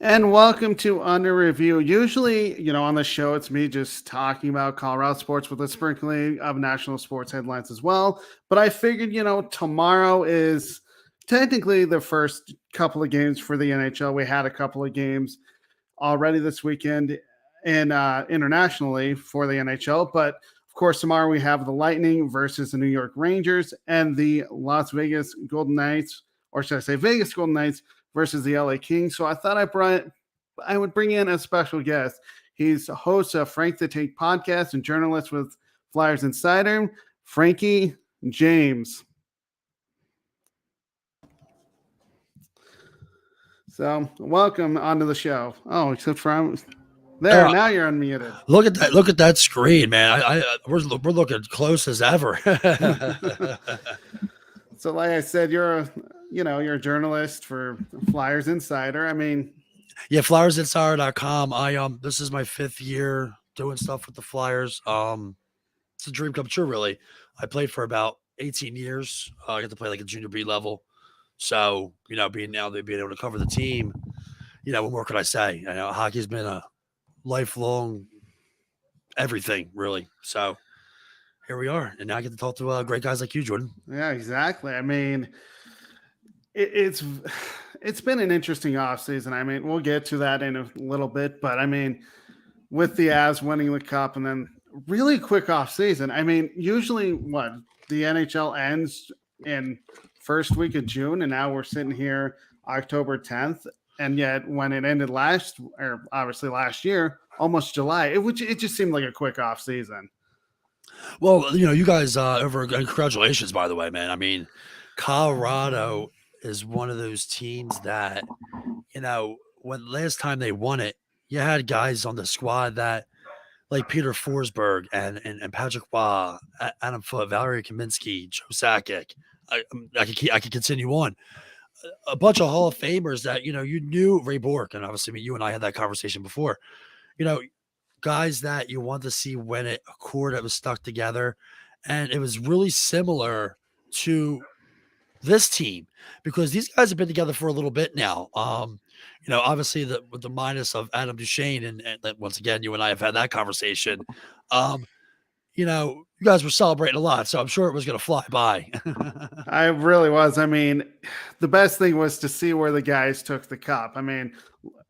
And welcome to Under Review. Usually, on the show, it's me just talking about Colorado sports with a sprinkling of national sports headlines as well. But I figured, tomorrow is technically the first couple of games for the NHL. We had a couple of games already this weekend and internationally for the NHL. But of course, tomorrow we have the Lightning versus the New York Rangers and the Las Vegas Golden Knights, or should I say Vegas Golden Knights versus the LA Kings. So I thought I would bring in a special guest. He's a host of Frank the Take podcast and journalist with Flyers Insider, Frankie James. So welcome onto the show. Oh, except for there. Now you're unmuted. Look at that screen, man. We're looking close as ever. So, like I said, you're a journalist for Flyers Insider. I mean, yeah, FlyersInsider.com. This is my 5th year doing stuff with the Flyers. It's a dream come true, really. I played for about 18 years. I got to play like a junior B level. So, being able to cover the team, what more could I say? Hockey's been a lifelong everything, really. So here we are, and now I get to talk to great guys like you, Jordan. Yeah, exactly. I mean, it's been an interesting offseason. I mean, we'll get to that in a little bit, but I mean, with the Avs winning the Cup and then really quick offseason. I mean, usually the NHL ends in first week of June, and now we're sitting here October 10th, and yet when it ended last year, almost July, it just seemed like a quick offseason. Well, you guys congratulations, by the way, man. I mean, Colorado is one of those teams that, when last time they won it, you had guys on the squad that like Peter Forsberg and Patrick Waugh, Adam Foote, Valery Kaminsky, Joe Sakic. I could continue on. A bunch of Hall of Famers that, you knew Ray Bourque, and obviously you and I had that conversation before, guys that you want to see when a core that was stuck together. And it was really similar to this team because these guys have been together for a little bit now. Obviously with the minus of Adam Duchesne and once again, you and I have had that conversation. You guys were celebrating a lot, so I'm sure it was going to fly by. I really was. I mean, the best thing was to see where the guys took the cup. I mean,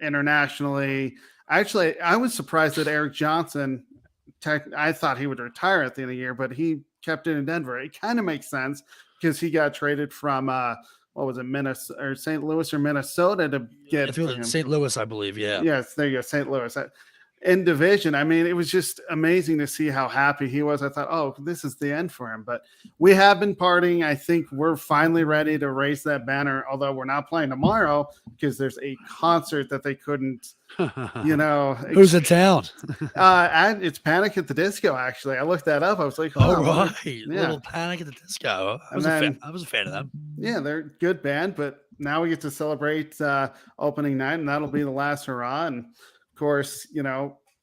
internationally, actually, I was surprised that Eric Johnson, I thought he would retire at the end of the year, but he kept it in Denver. It kind of makes sense because he got traded from, Minnesota or St. Louis or Minnesota to get St. Louis, I believe. Yeah. Yes, there you go, St. Louis. In division, I mean, it was just amazing to see how happy he was. I thought, oh, this is the end for him. But we have been partying. I think we're finally ready to raise that banner, although we're not playing tomorrow because there's a concert that they couldn't, Who's in town? It's Panic at the Disco, actually. I looked that up. I was like, oh, right. Yeah. Little Panic at the Disco. I was a fan of them. Yeah, they're a good band, but now we get to celebrate opening night, and that'll be the last hurrah. And of course,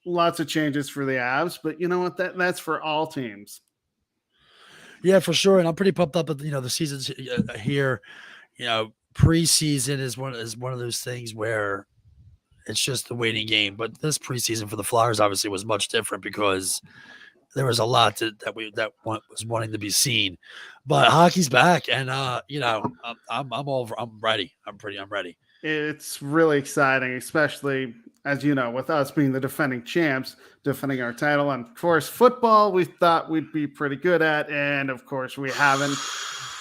lots of changes for the Avs, but you know what? That's for all teams. Yeah, for sure. And I'm pretty pumped up at the seasons here. Preseason is one of those things where it's just the waiting game. But this preseason for the Flyers obviously was much different because there was a lot that was wanting to be seen. But hockey's back, and I'm ready. I'm ready. It's really exciting, especially as with us being the defending champs, defending our title. And of course, football we thought we'd be pretty good at, and of course we haven't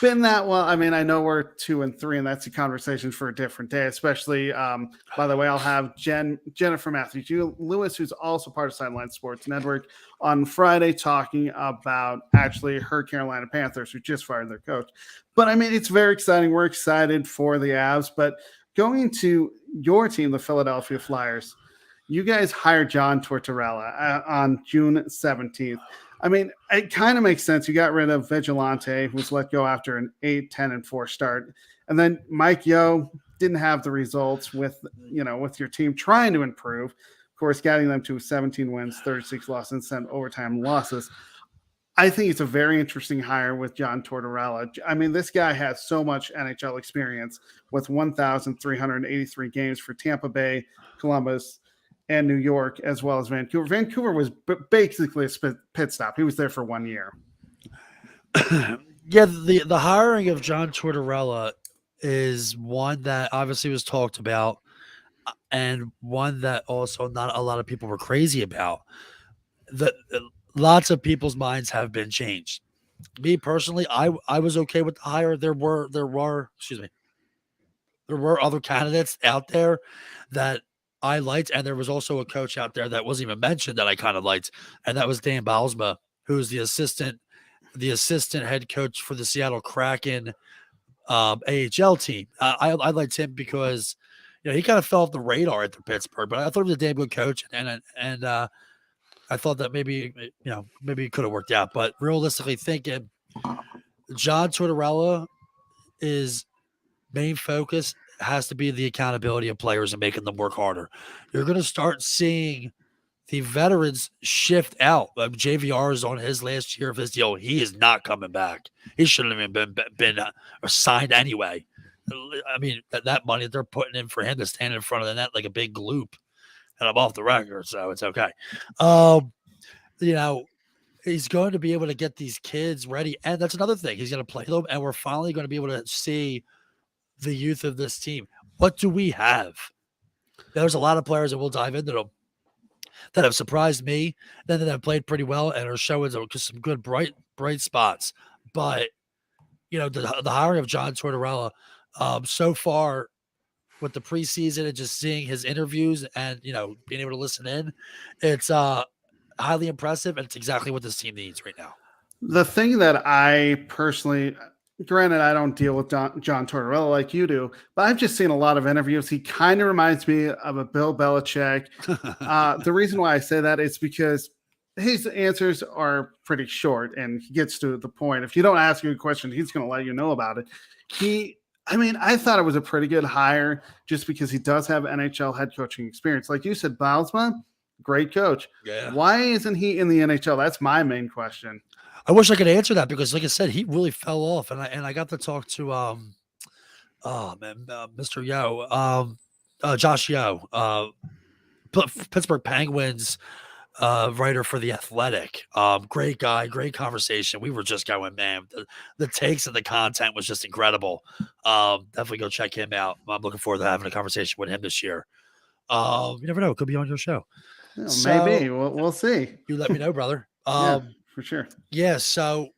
been that well. I mean, I know we're 2-3, and that's a conversation for a different day. Especially, by the way, I'll have Jennifer Matthews Lewis, who's also part of Sideline Sports Network, on Friday talking about actually her Carolina Panthers, who just fired their coach. But I mean, it's very exciting. We're excited for the Avs, but going to your team, the Philadelphia Flyers, you guys hired John Tortorella on June 17th. I mean, it kind of makes sense. You got rid of Vigilante, who was let go after an 8-10-4 start. And then Mike Yeo didn't have the results with your team trying to improve. Of course, getting them to 17 wins, 36 losses, and 7 overtime losses. I think it's a very interesting hire with John Tortorella. I mean, this guy has so much NHL experience with 1,383 games for Tampa Bay, Columbus, and New York, as well as Vancouver. Vancouver was basically a pit stop. He was there for 1 year. Yeah, the hiring of John Tortorella is one that obviously was talked about, and one that also not a lot of people were crazy about. Lots of people's minds have been changed. Me personally, I was okay with the hire. There were other candidates out there that I liked, and there was also a coach out there that wasn't even mentioned that I kind of liked, and that was Dan Bylsma, who's the assistant head coach for the Seattle Kraken AHL team. I liked him because he kind of fell off the radar at the Pittsburgh, but I thought he was a damn good coach, and I thought that maybe it could have worked out. But realistically thinking, John Tortorella is main focus has to be the accountability of players and making them work harder. You're going to start seeing the veterans shift out. JVR is on his last year of his deal. He is not coming back. He shouldn't have even been signed anyway. I mean, that money they're putting in for him to stand in front of the net like a big gloop. And I'm off the record, so it's okay. He's going to be able to get these kids ready. And that's another thing. He's going to play them, and we're finally going to be able to see the youth of this team. What do we have? There's a lot of players, and we'll dive into them, that have surprised me, that have played pretty well and are showing some good bright spots. But the hiring of John Tortorella so far with the preseason and just seeing his interviews and being able to listen in, it's highly impressive, and it's exactly what this team needs right now. The thing that I personally, granted, I don't deal with John Tortorella like you do, but I've just seen a lot of interviews. He kind of reminds me of a Bill Belichick. The reason why I say that is because his answers are pretty short and he gets to the point. If you don't ask him a question, he's going to let you know about it. I thought it was a pretty good hire just because he does have NHL head coaching experience. Like you said, Bylsma, great coach. Yeah. Why isn't he in the NHL? That's my main question. I wish I could answer that because, like I said, he really fell off, and I got to talk to Mr. Yo, Josh Yo, Pittsburgh Penguins writer for The Athletic. Great guy, great conversation. We were just going, man, the takes and the content was just incredible. Definitely go check him out. I'm looking forward to having a conversation with him this year. You never know, it could be on your show. Maybe we'll see. You let me know, brother. Yeah, for sure. Yeah, so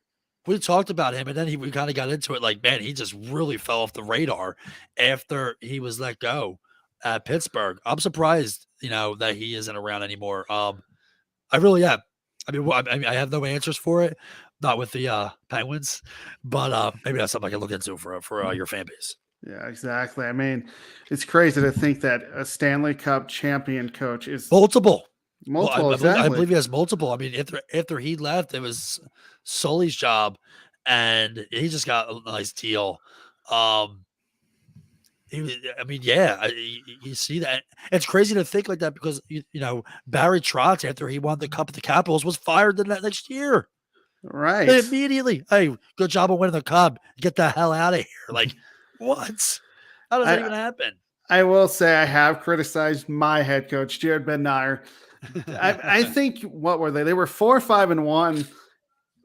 we talked about him, and then we kind of got into it. Like, man, he just really fell off the radar after he was let go at Pittsburgh. I'm surprised, that he isn't around anymore. I really am. I mean, I have no answers for it, not with the Penguins, but maybe that's something I can look into for your fan base. Yeah, exactly. I mean, it's crazy to think that a Stanley Cup champion coach is multiple. Exactly. I believe he has multiple. I mean, after he left, it was Sully's job, and he just got a nice deal. You see that. It's crazy to think like that because Barry Trotz, after he won the Cup of the Capitals, was fired the next year. Right. Immediately. Hey, good job of winning the Cup. Get the hell out of here. Like, what? How does that even happen? I will say I have criticized my head coach, Jared Bednar. I think, what were they? They were 4-5-1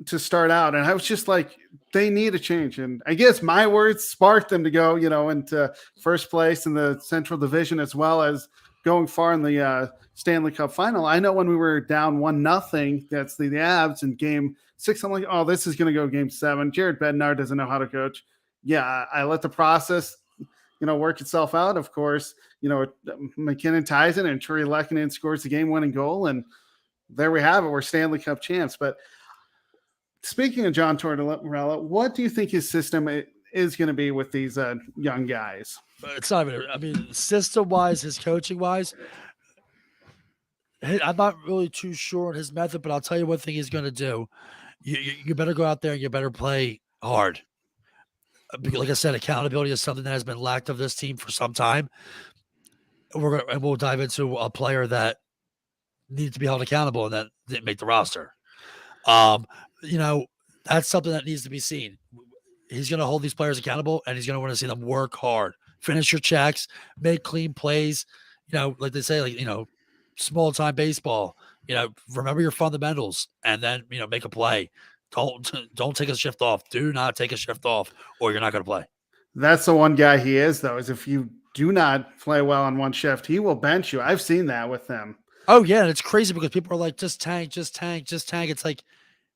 to start out, and I was just like, they need a change. And I guess my words sparked them to go, into first place in the Central Division, as well as going far in the Stanley Cup final. I know when we were down 1-0, that's the Avs in Game 6. I'm like, oh, this is going to go Game 7. Jared Bednar doesn't know how to coach. Yeah, I let the process, work itself out. Of course, McKinnon ties it, and Trey Lehkonen scores the game-winning goal, and there we have it. We're Stanley Cup champs. But speaking of John Tortorella, what do you think his system is going to be with these young guys? It's not even. I mean, system-wise, his coaching-wise, I'm not really too sure on his method. But I'll tell you one thing he's going to do. You better go out there and you better play hard. Because, like I said, accountability is something that has been lacked of this team for some time. We'll dive into a player that needs to be held accountable and that didn't make the roster. that's something that needs to be seen. He's going to hold these players accountable, and he's going to want to see them work hard, finish your checks, make clean plays. Like they say, small time baseball. Remember your fundamentals, and then make a play. Don't take a shift off. Do not take a shift off, or you're not going to play. That's the one guy he is, though, is if you do not play well on one shift, he will bench you. I've seen that with him. Oh, yeah, and it's crazy because people are like, just tank, just tank, just tank. It's like,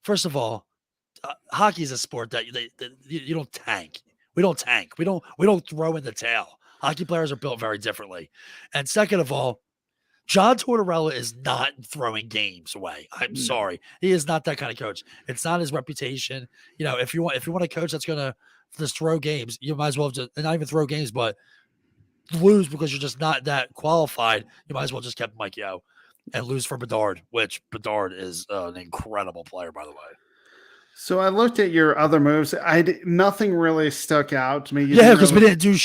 first of all, hockey is a sport that you don't tank. We don't tank. We don't throw in the towel. Hockey players are built very differently. And second of all, John Tortorella is not throwing games away. I'm sorry. He is not that kind of coach. It's not his reputation. If you want a coach that's going to just throw games, you might as well just not even throw games, but lose because you're just not that qualified. You might as well just keep Mike Yeo and lose for Bedard, which Bedard is an incredible player, by the way. So I looked at your other moves. Nothing really stuck out to me. Because we didn't do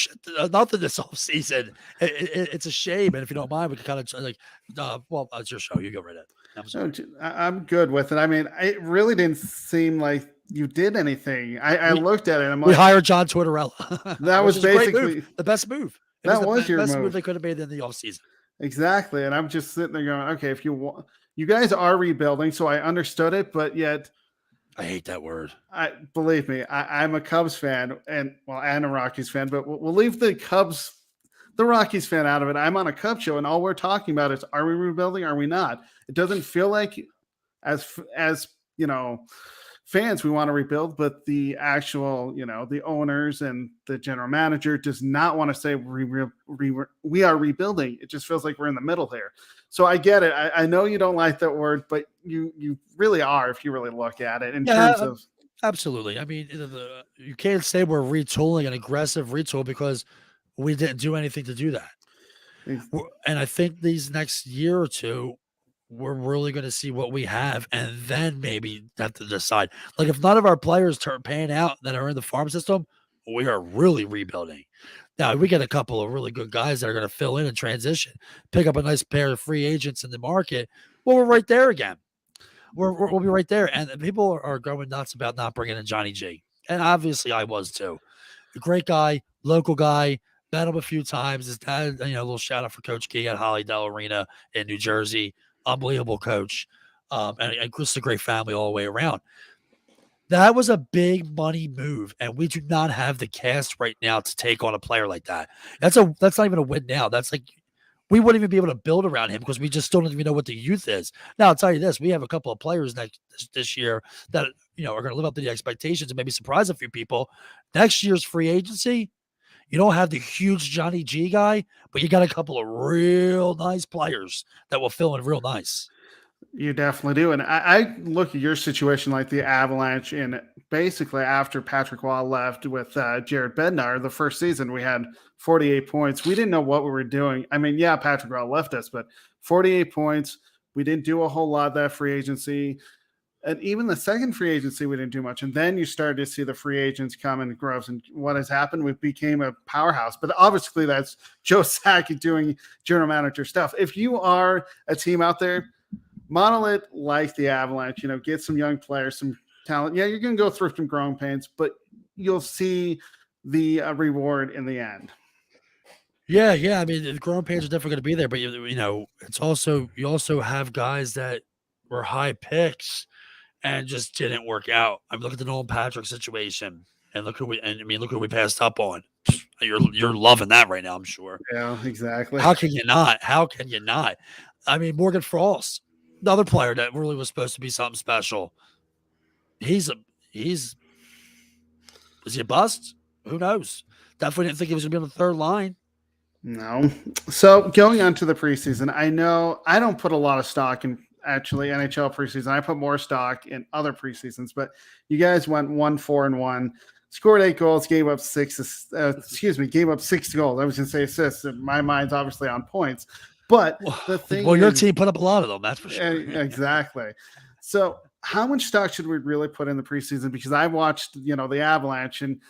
nothing this whole season. It's a shame, and if you don't mind, we can kind of well, it's your show. You go right ahead. I'm good with it. I mean, it really didn't seem like you did anything. I looked at it. And I'm like, we hired John Tortorella. That was basically the best move. That was your best move. move they could have made in the offseason. Exactly, and I'm just sitting there going, okay, if you want, you guys are rebuilding, so I understood it, but yet. I hate that word. Believe me, I'm a Cubs fan and a Rockies fan, but we'll leave the Rockies fan out of it. I'm on a Cubs show, and all we're talking about is, are we rebuilding? Are we not? It doesn't feel like as fans, we want to rebuild, but the actual, the owners and the general manager does not want to say we are rebuilding. It just feels like we're in the middle here. So I get it. I know you don't like that word, but you really are if you really look at it in terms of. Absolutely. I mean, you can't say we're retooling an aggressive retool because we didn't do anything to do that. And I think these next year or two, we're really going to see what we have, and then maybe have to decide. Like, if none of our players turn paying out that are in the farm system, we are really rebuilding. Now, we get a couple of really good guys that are going to fill in and transition, pick up a nice pair of free agents in the market. Well, we're right there again. We'll be right there. And people are going nuts about not bringing in Johnny G. And obviously I was too. A great guy, local guy, met him a few times. His dad, a little shout out for Coach Key at Hollydale Arena in New Jersey. Unbelievable coach. And just a great family all the way around. That was a big money move, and we do not have the cast right now to take on a player like that. That's not even a win now. That's like we wouldn't even be able to build around him because we just still don't even know what the youth is. Now, I'll tell you this: we have a couple of players this year that are going to live up to the expectations and maybe surprise a few people. Next year's free agency, you don't have the huge Johnny G guy, but you got a couple of real nice players that will fill in real nice. You definitely do. And I look at your situation like the Avalanche, and basically after Patrick Waugh left with Jared Bednar, the first season we had 48 points. We didn't know what we were doing. I mean, yeah, Patrick Waugh left us, but 48 points. We didn't do a whole lot of that free agency. And even the second free agency, we didn't do much. And then you started to see the free agents come in groves. And what has happened? We became a powerhouse. But obviously that's Joe Sakic doing general manager stuff. If you are a team out there, model it like the Avalanche, get some young players, some talent. Yeah, you're going to go through some growing pains, but you'll see the reward in the end. Yeah. I mean, the growing pains are definitely going to be there, but you also have guys that were high picks and just didn't work out. I mean, look at the Nolan Patrick situation, and look who we passed up on. You're loving that right now, I'm sure. Yeah, exactly. How can you not? I mean, Morgan Frost, another player that really was supposed to be something special. Is he a bust? Who knows? Definitely didn't think he was going to be on the third line. No. So going on to the preseason, I know I don't put a lot of stock in actually NHL preseason. I put more stock in other preseasons, but you guys went 1-4-1, scored 8 goals, gave up 6 goals. I was going to say assists. My mind's obviously on points. But the thing your team put up a lot of them, that's for sure. Exactly. So how much stock should we really put in the preseason? Because I watched, the Avalanche, and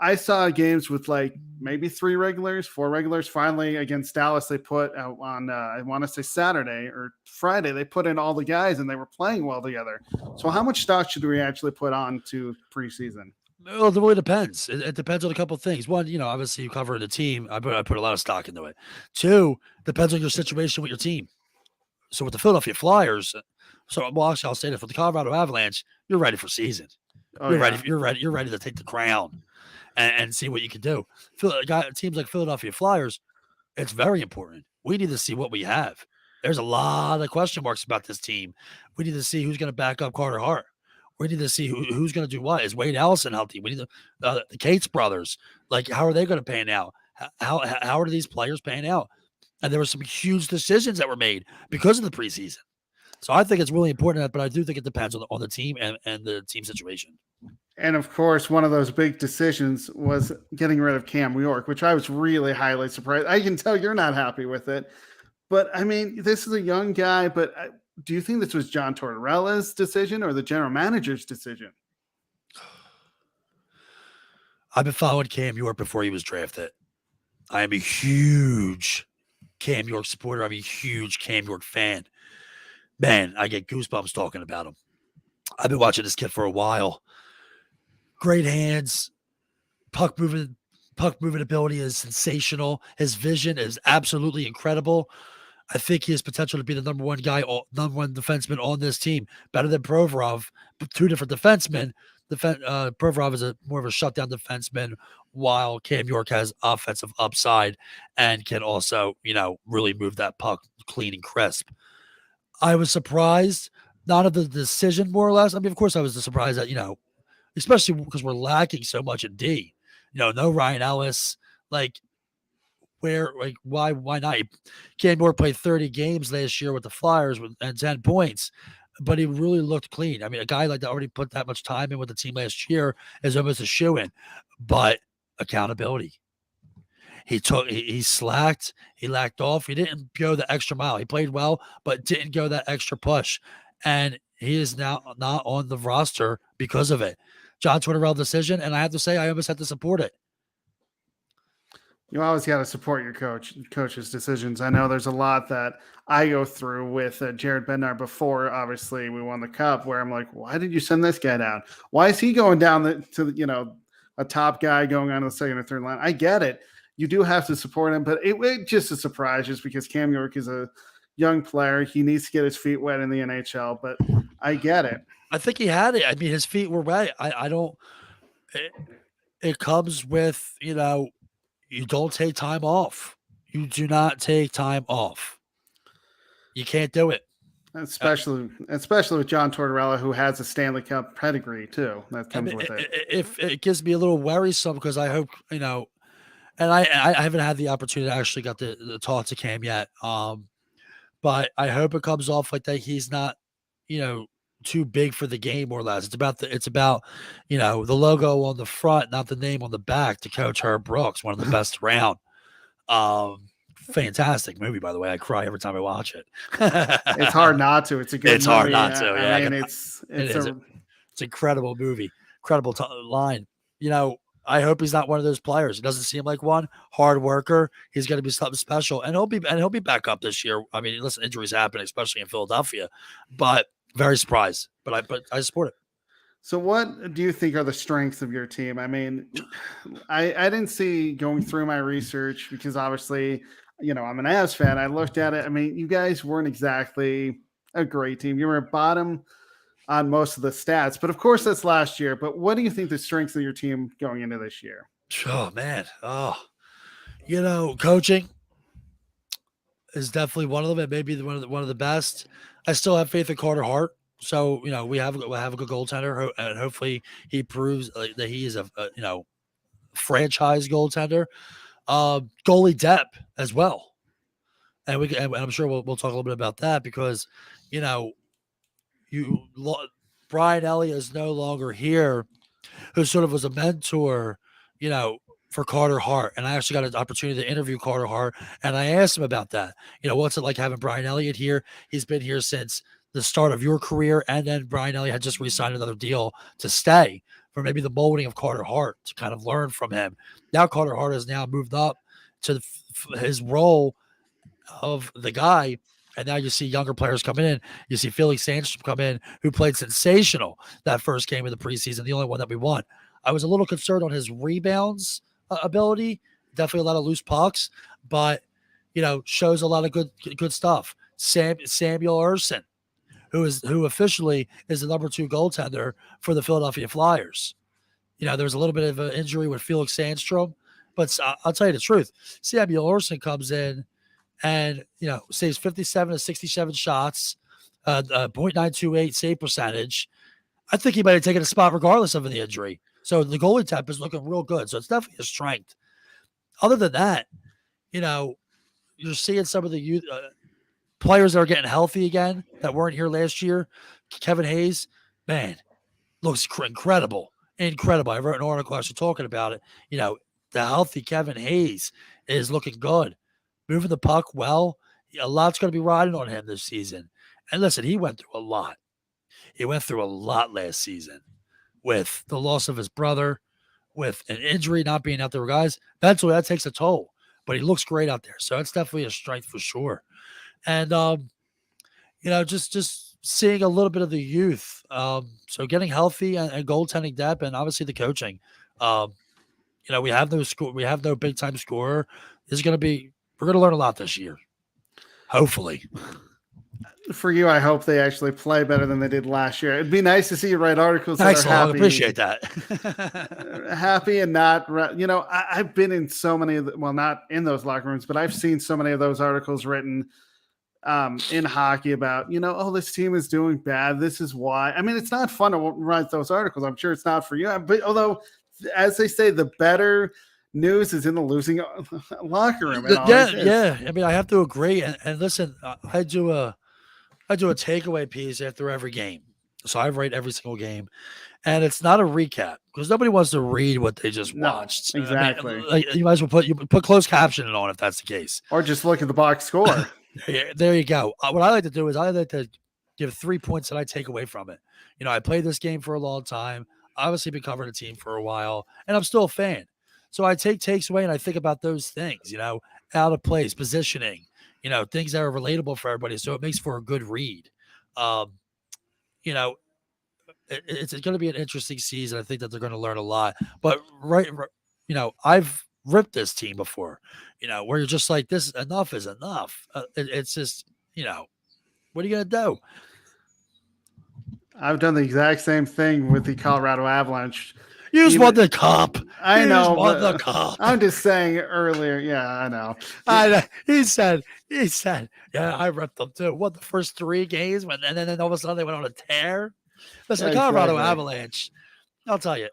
I saw games with like maybe 3 regulars, 4 regulars. Finally, against Dallas, they put out on, I want to say Saturday or Friday, they put in all the guys and they were playing well together. So, how much stock should we actually put on to preseason? Well, it really depends. It depends on a couple of things. One, obviously you cover the team. I put a lot of stock into it. Two, depends on your situation with your team. So with the Philadelphia Flyers, actually I'll say this: with the Colorado Avalanche, you're ready for season. Oh, You're yeah. ready. You're ready to take the crown and see what you can do. Teams like Philadelphia Flyers, it's very important. We need to see what we have. There's a lot of question marks about this team. We need to see who's going to back up Carter Hart. We need to see who's going to do what. Is Wade Allison healthy? We need the Cates brothers. Like, how are they going to pan out? How are these players panning out? And there were some huge decisions that were made because of the preseason. So I think it's really important, but I do think it depends on the team and the team situation. And of course, one of those big decisions was getting rid of Cam York, which I was really highly surprised. I can tell you're not happy with it. But I mean, this is a young guy, but do you think this was John Tortorella's decision or the general manager's decision? I've been following Cam York before he was drafted. I am a huge Cam York supporter. I'm a huge Cam York fan. Man, I get goosebumps talking about him. I've been watching this kid for a while. Great hands, puck moving ability is sensational. His vision is absolutely incredible. I think he has potential to be the number one defenseman on this team, better than Provorov. But 2 different defensemen. Provorov is more of a shutdown defenseman, while Cam York has offensive upside and can also, really move that puck clean and crisp. I was surprised, not of the decision, more or less. I mean, of course, I was surprised that, especially because we're lacking so much in D. No Ryan Ellis. Why not? Cam York played 30 games last year with the Flyers and 10 points, but he really looked clean. I mean, a guy like that already put that much time in with the team last year is almost a shoo-in. But accountability. He slacked. He lacked off. He didn't go the extra mile. He played well, but didn't go that extra push. And he is now not on the roster because of it. John Tortorella decision, and I have to say, I almost had to support it. You always got to support your coach's decisions. I know there's a lot that I go through with Jared Bednar before, obviously, we won the cup, where I'm like, why did you send this guy down? Why is he going down to a top guy going on to the second or third line? I get it. You do have to support him, but it just a surprise just because Cam York is a young player. He needs to get his feet wet in the NHL, but I get it. I think he had it. I mean, his feet were wet. It comes with, you don't take time off. You do not take time off. You can't do it. Especially with John Tortorella, who has a Stanley Cup pedigree too. That comes with it. If it gives me a little worrisome because I hope, and I haven't had the opportunity to actually got to talk to Cam yet. But I hope it comes off like that. He's not, too big for the game, more or less. It's about the logo on the front, not the name on the back, to Coach Herb Brooks, one of the best around. Fantastic movie, by the way. I cry every time I watch it. It's hard not to. It's a good. It's movie. hard not to. Yeah, I mean, it's an incredible movie, incredible line. I hope he's not one of those players. He doesn't seem like one. Hard worker. He's going to be something special, and he'll be back up this year. I mean, listen, injuries happen, especially in Philadelphia, but very surprised. But I support it. So, what do you think are the strengths of your team? I mean, I didn't see going through my research because obviously, I'm an Avs fan. I looked at it. I mean, you guys weren't exactly a great team. You were bottom on most of the stats, but of course that's last year. But what do you think the strengths of your team going into this year? Oh man. Coaching is definitely one of them. It may be one of the best. I still have faith in Carter Hart. So, we have a good goaltender, and hopefully he proves that he is a franchise goaltender. Goalie depth as well. And I'm sure we'll talk a little bit about that because, Brian Elliott is no longer here, who sort of was a mentor, for Carter Hart. And I actually got an opportunity to interview Carter Hart, and I asked him about that. What's it like having Brian Elliott here? He's been here since the start of your career, and then Brian Elliott had just re-signed another deal to stay for maybe the molding of Carter Hart to kind of learn from him. Now Carter Hart has now moved up to his role of the guy. And now you see younger players coming in. You see Felix Sandstrom come in, who played sensational that first game of the preseason, the only one that we won. I was a little concerned on his rebounds ability. Definitely a lot of loose pucks, but shows a lot of good stuff. Samuel Urson, who officially is the number 2 goaltender for the Philadelphia Flyers. There was a little bit of an injury with Felix Sandstrom, but I'll tell you the truth. Samuel Urson comes in and saves 57 to 67 shots, .928 save percentage. I think he might have taken a spot regardless of the injury. So the goalie temp is looking real good. So it's definitely a strength. Other than that, you're seeing some of the youth players that are getting healthy again that weren't here last year. Kevin Hayes, man, looks incredible. Incredible. I wrote an article actually talking about it. The healthy Kevin Hayes is looking good. Moving the puck well. A lot's going to be riding on him this season. And listen, he went through a lot. He went through a lot last season with the loss of his brother, with an injury, not being out there. Guys, mentally, that takes a toll. But he looks great out there. So it's definitely a strength for sure. And, just seeing a little bit of the youth. So getting healthy and goaltending depth and obviously the coaching. We have no big time scorer. We're going to learn a lot this year. Hopefully. For you, I hope they actually play better than they did last year. It'd be nice to see you write articles. Thanks, that are happy. I appreciate that. Happy and not, I've been in so many of not in those locker rooms, but I've seen so many of those articles written in hockey about, this team is doing bad. This is why. I mean, it's not fun to write those articles. I'm sure it's not for you. But although, as they say, the better news is in the losing locker room. Yeah. I mean, I have to agree. And listen, I do a takeaway piece after every game. So I write every single game. And it's not a recap because nobody wants to read what they just watched. Exactly. I mean, you might as well put closed captioning on if that's the case. Or just look at the box score. There you go. What I like to do is I like to give 3 points that I take away from it. I played this game for a long time. Obviously been covering the team for a while, and I'm still a fan. So I take takes away and I think about those things, out of place, positioning, things that are relatable for everybody. So it makes for a good read. It's going to be an interesting season. I think that they're going to learn a lot. But I've ripped this team before, where you're just like, this enough is enough. It's just, what are you going to do? I've done the exact same thing with the Colorado Avalanche. You just won the cup. I know. Won the cup. I'm just saying earlier. Yeah, I know. He said, yeah, I ripped them too. What, the first 3 games? And then all of a sudden they went on a tear? Listen, the Colorado Avalanche, I'll tell you,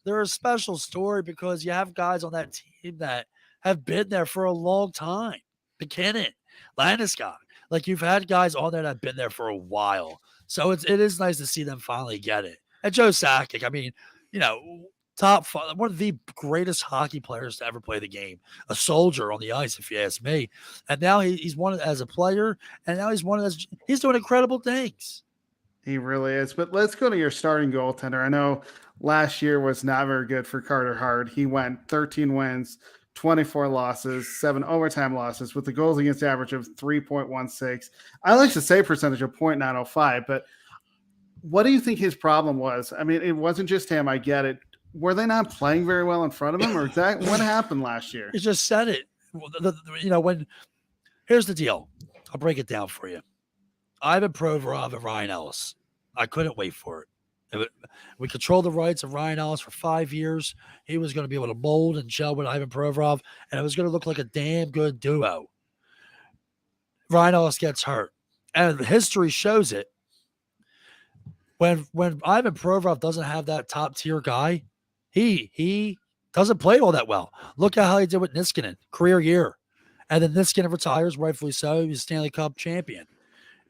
they're a special story because you have guys on that team that have been there for a long time. McKinnon, Landeskog. You've had guys on there that have been there for a while. So it is nice to see them finally get it. And Joe Sakic, I mean, top 5, one of the greatest hockey players to ever play the game, a soldier on the ice, if you ask me. And now he's won as a player, and now he's doing incredible things. He really is. But let's go to your starting goaltender. I know last year was not very good for Carter Hart. He went 13 wins, 24 losses, 7 overtime losses with the goals against average of 3.16. I like to say percentage of .905, but what do you think his problem was? I mean, it wasn't just him. I get it. Were they not playing very well in front of him, or what happened last year? You just said it. Here's the deal. I'll break it down for you. Ivan Provorov and Ryan Ellis. I couldn't wait for it. We controlled the rights of Ryan Ellis for 5 years. He was going to be able to mold and gel with Ivan Provorov, and it was going to look like a damn good duo. Ryan Ellis gets hurt, and history shows it. When Ivan Provorov doesn't have that top tier guy, he doesn't play all that well. Look at how he did with Niskanen, career year, and then Niskanen retires, rightfully so. He's a Stanley Cup champion,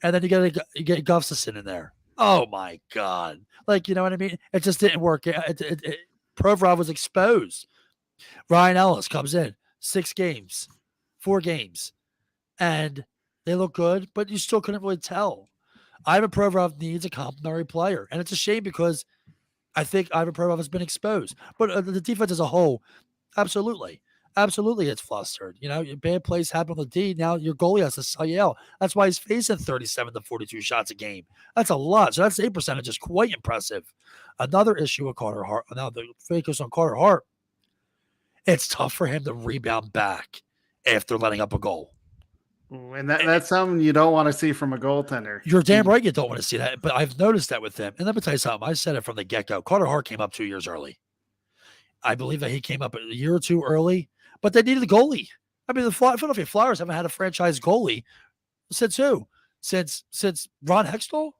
and then you get Gustafsson in there. Oh my God! You know what I mean? It just didn't work. Provorov was exposed. Ryan Ellis comes in 4 games, and they look good, but you still couldn't really tell. Ivan Provorov needs a complementary player, and it's a shame because I think Ivan Provorov has been exposed. But the defense as a whole, absolutely. Absolutely, it's flustered. Bad plays happen on the D. Now your goalie has to sell you out. That's why he's facing 37 to 42 shots a game. That's a lot. So that's 8% is quite impressive. Another issue with Carter Hart. Now the focus on Carter Hart. It's tough for him to rebound back after letting up a goal. And that's something you don't want to see from a goaltender. You're damn right you don't want to see that. But I've noticed that with him. And let me tell you something. I said it from the get-go. Carter Hart came up 2 years early. I believe that he came up a year or two early, but they needed a goalie. I mean, the Philadelphia Flyers haven't had a franchise goalie since who? Since Ron Hextall?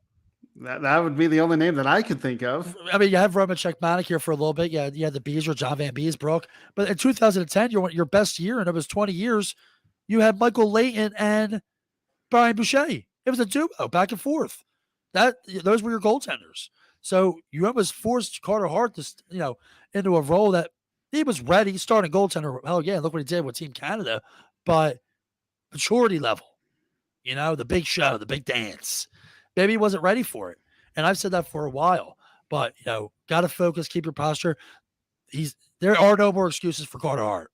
That would be the only name that I could think of. I mean, you have Roman Czechmanik here for a little bit. Yeah, you had the Beasley, John Van Beesbrook. But in 2010, your best year, and it was 20 years, you had Michael Layton and Brian Boucher. It was a duo, back and forth. Those were your goaltenders. So you almost forced Carter Hart to, into a role that he was ready, starting goaltender. Hell yeah, look what he did with Team Canada. But maturity level, the big show, the big dance. Maybe he wasn't ready for it. And I've said that for a while. But, got to focus, keep your posture. There are no more excuses for Carter Hart.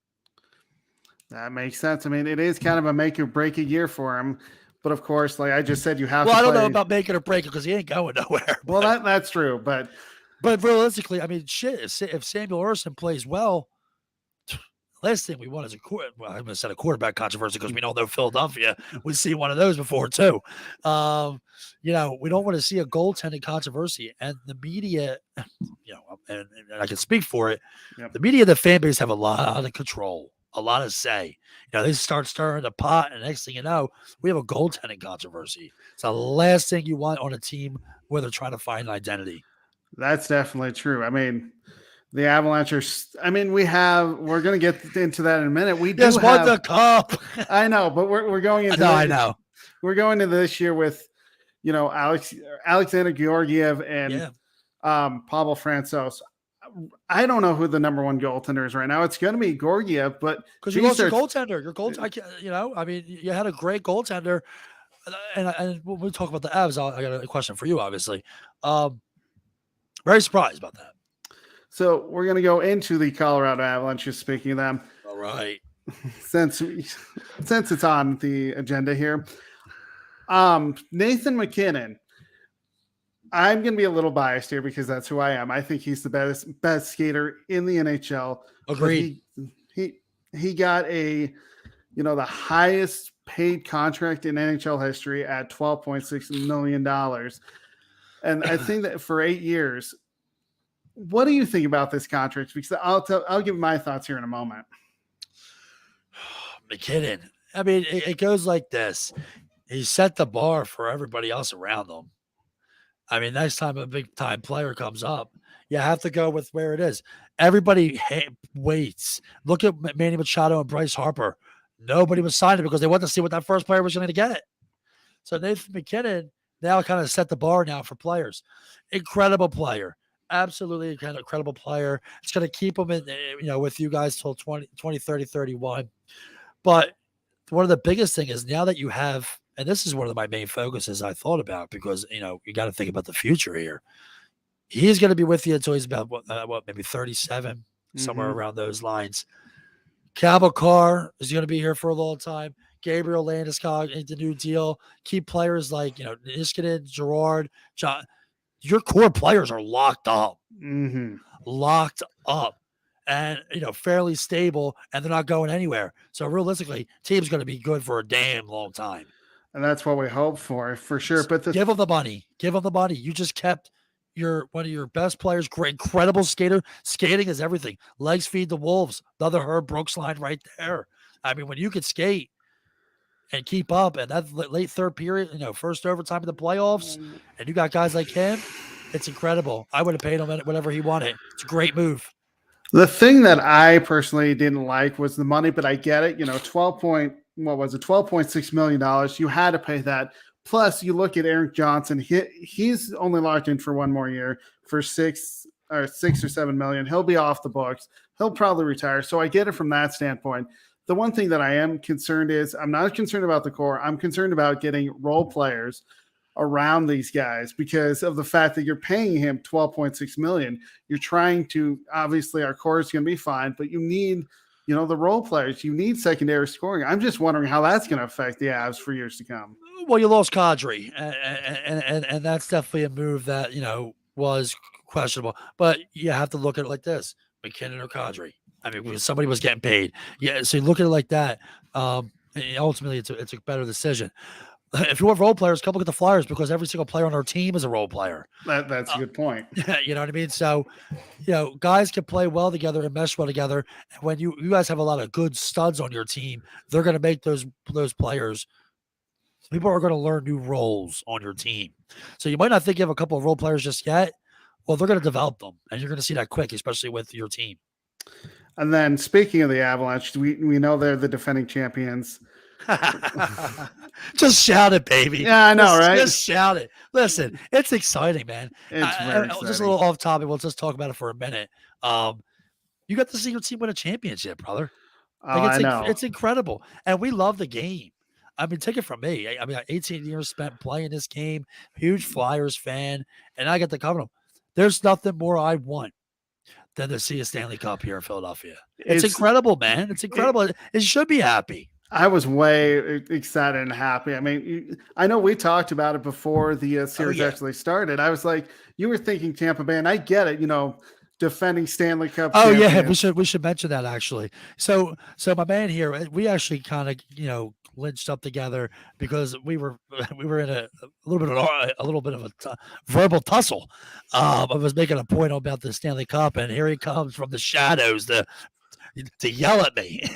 That makes sense. I mean, it is kind of a make or break a year for him. But of course, like I just said, you have to I don't know about making or breaking because he ain't going nowhere. Well, that's true. But realistically, I mean, shit, if Samuel Ersson plays well, last thing we want is I'm going to set a quarterback controversy because we know they're Philadelphia. We've seen one of those before too. We don't want to see a goaltending controversy. And the media, and I can speak for it, The media and the fan base have a lot of control, a lot of say. They start stirring the pot, and next thing you know, we have a goaltending controversy. It's the last thing you want on a team where they're trying to find an identity. That's definitely true. I mean, the Avalanche we're going to get into that in a minute. We just won the cup. I know, but we're going into I know. We're going into this year with, Alexander Georgiev and Pavel Francouz. I don't know who the number one goaltender is right now. It's going to be Georgiev, but because you lost your goaltender, you had a great goaltender, and when we talk about the Avs, I got a question for you, obviously. Very surprised about that. So we're going to go into the Colorado Avalanche. Just speaking of them, all right. Since it's on the agenda here, Nathan MacKinnon. I'm going to be a little biased here because that's who I am. I think he's the best skater in the NHL. Agreed. He got the highest paid contract in NHL history at $12.6 million. And I think that for 8 years, what do you think about this contract? Because I'll give my thoughts here in a moment. MacKinnon. I mean, it goes like this. He set the bar for everybody else around him. I mean, next time a big-time player comes up, you have to go with where it is. Everybody waits. Look at Manny Machado and Bryce Harper. Nobody was signing because they wanted to see what that first player was going to get. So Nathan MacKinnon now kind of set the bar now for players. Incredible player. Absolutely incredible player. It's going to keep him with you guys till 20, 30, 31. But one of the biggest thing is now that you have, and this is one of my main focuses I thought about because, you got to think about the future here. He's going to be with you until he's about, maybe 37, somewhere around those lines. Cable Carr is going to be here for a long time. Gabriel Landeskog, the new deal. Key players like, Niskanen, Gerard, John. Your core players are locked up. Locked up. And, fairly stable, and they're not going anywhere. So realistically, team's going to be good for a damn long time. And that's what we hope for sure. But give them the money. Give them the money. You just kept one of your best players, great, incredible skater. Skating is everything. Legs feed the wolves. Another Herb Brooks line right there. I mean, when you can skate and keep up, and that late third period, first overtime of the playoffs, and you got guys like him, it's incredible. I would have paid him whatever he wanted. It's a great move. The thing that I personally didn't like was the money, but I get it. $12.6 million. You had to pay that. Plus, you look at Eric Johnson. He's only locked in for one more year for $6 or $7 million. He'll be off the books. He'll probably retire. So I get it from that standpoint. The one thing that I am concerned is I'm not concerned about the core. I'm concerned about getting role players around these guys because of the fact that you're paying him $12.6 million. You're trying to, obviously our core is going to be fine, but you need, the role players. You need secondary scoring. I'm just wondering how that's going to affect the Avs for years to come. Well, you lost Kadri, and that's definitely a move that was questionable. But you have to look at it like this: McKinnon or Kadri. I mean, somebody was getting paid. Yeah, so you look at it like that. Ultimately, it's a better decision. If you want role players, come look at the Flyers because every single player on our team is a role player. That's a good point. You know what I mean? So, guys can play well together and mesh well together. And when you guys have a lot of good studs on your team, they're going to make those players. People are going to learn new roles on your team. So you might not think you have a couple of role players just yet. Well, they're going to develop them, and you're going to see that quick, especially with your team. And then speaking of the Avalanche, we know they're the defending champions. Just shout it, baby. Yeah, I know, right? Just shout it. Listen, it's exciting, man. It's very exciting. Just a little off topic. We'll just talk about it for a minute. You got to see your team win a championship, brother. I know. It's incredible. And we love the game. I mean, take it from me. I mean, 18 years spent playing this game, huge Flyers fan, and I get to cover them. There's nothing more I want than to see a Stanley Cup here in Philadelphia. It's incredible, man. It's incredible. It should be happy. I was way excited and happy. I mean, I know we talked about it before the series actually started. I was like, you were thinking Tampa Bay, and I get it, defending Stanley Cup. Oh champions. Yeah, we should mention that actually. So my man here, we actually kind of lynched up together because we were in a little bit of a verbal tussle. I was making a point about the Stanley Cup, and here he comes from the shadows to yell at me.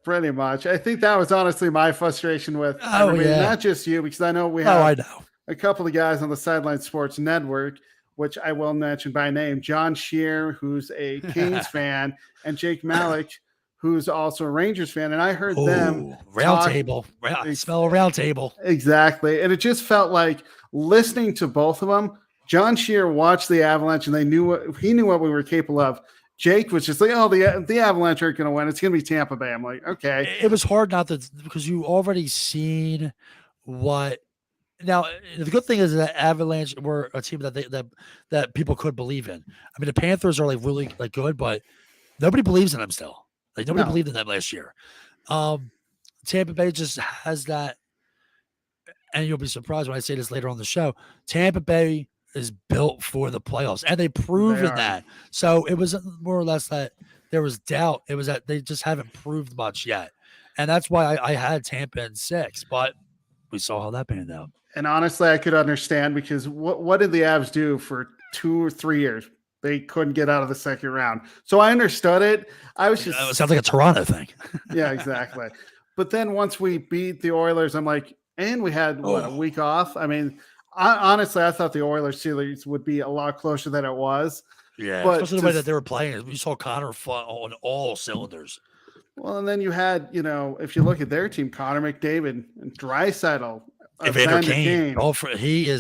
Pretty much. I think that was honestly my frustration with everybody, not just you, because I know we have a couple of guys on the Sideline Sports Network, which I will mention by name, John Shear, who's a Kings fan, and Jake Malik, who's also a Rangers fan. And I heard them round table. Smell a round table. Exactly. And it just felt like listening to both of them, John Shear watched the Avalanche and he knew what we were capable of. Jake was just like, the Avalanche aren't going to win. It's going to be Tampa Bay. I'm like, okay. It was hard not to, because you already seen what. Now, the good thing is that Avalanche were a team that people could believe in. I mean, the Panthers are really good, but nobody believes in them still. Nobody believed in them last year. Tampa Bay just has that, and you'll be surprised when I say this later on the show. Tampa Bay is built for the playoffs, and they've proven that. So it was more or less that there was doubt. It was that they just haven't proved much yet, and that's why I had Tampa in 6. But we saw how that panned out. And honestly, I could understand because what did the Avs do for 2 or 3 years? They couldn't get out of the second round. So I understood it. It sounds like a Toronto thing. Yeah, exactly. But then once we beat the Oilers, I'm like, and we had a week off. I mean, honestly, I thought the Oilers series would be a lot closer than it was. Yeah, but especially the way that they were playing. We saw Connor on all cylinders. Well, and then you had, if you look at their team, Connor McDavid and Draisaitl. Evander Kane. He